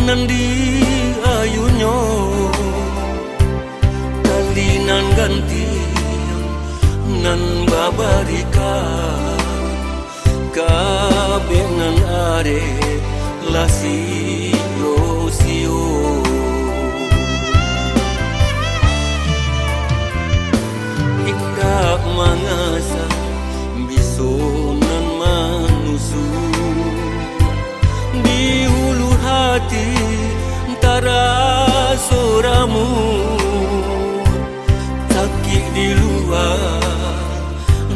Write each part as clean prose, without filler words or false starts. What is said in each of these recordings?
Nandi ayunyo kalinan ganti nan babarika kabengan are lasio sio indah mangasa bisonan manusu di hulu hati antara soramu sakit di luar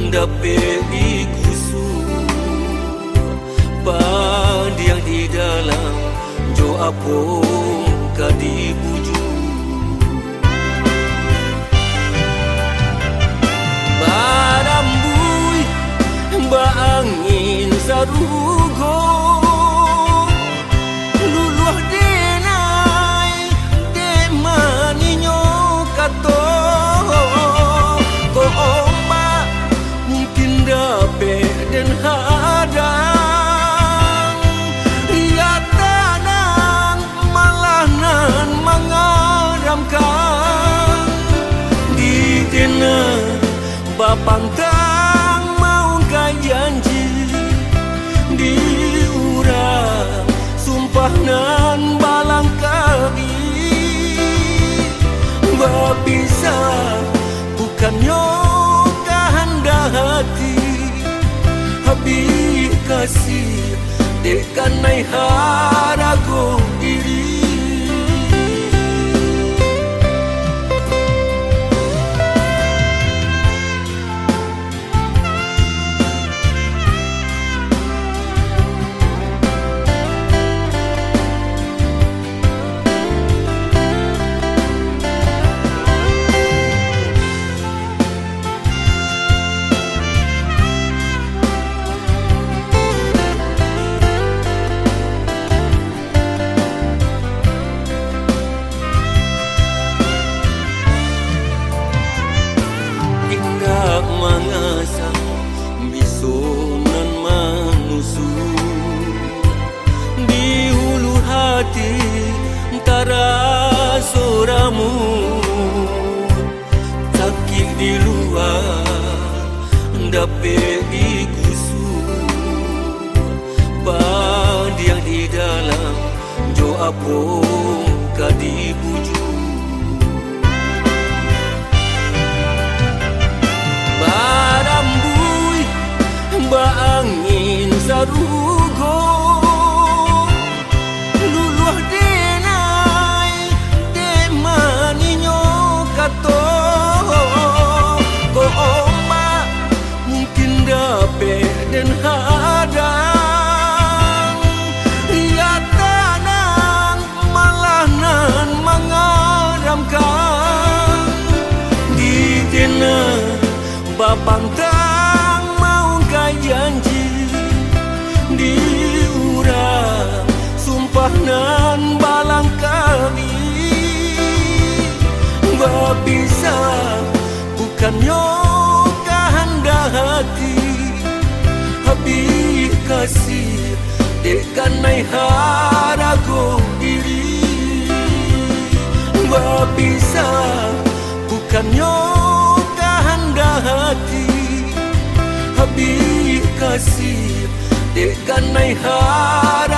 dapat digusu padiang di dalam jo apong kadibuju barambui ba angin sarugo luluh denai de maninyo kato ko ombak mungkin dapat dan hadang ia tanang malah nan mengaramkan di dena bapantang mau kau janji di urang sumpah nan balang kami babisa bukannya kehendak hati habis kasih dekan naik harago diri mangasang bisonan manusu di hulu hati antara soramu sakit di luar dapat digusu padiang di dalam jo apong kadibuju barambui ba angin sarugo luluh denai de maninyo kato ko ombak mungkin dapat dan hadang ia tanang malah nan mengaramkan di dena bapantang mau kau janji di urang sumpah nan balang kami babisa bukannya kehendak hati habis kasih dekan naik harago diri babisa bukannya hati habis kasih dekan naik hara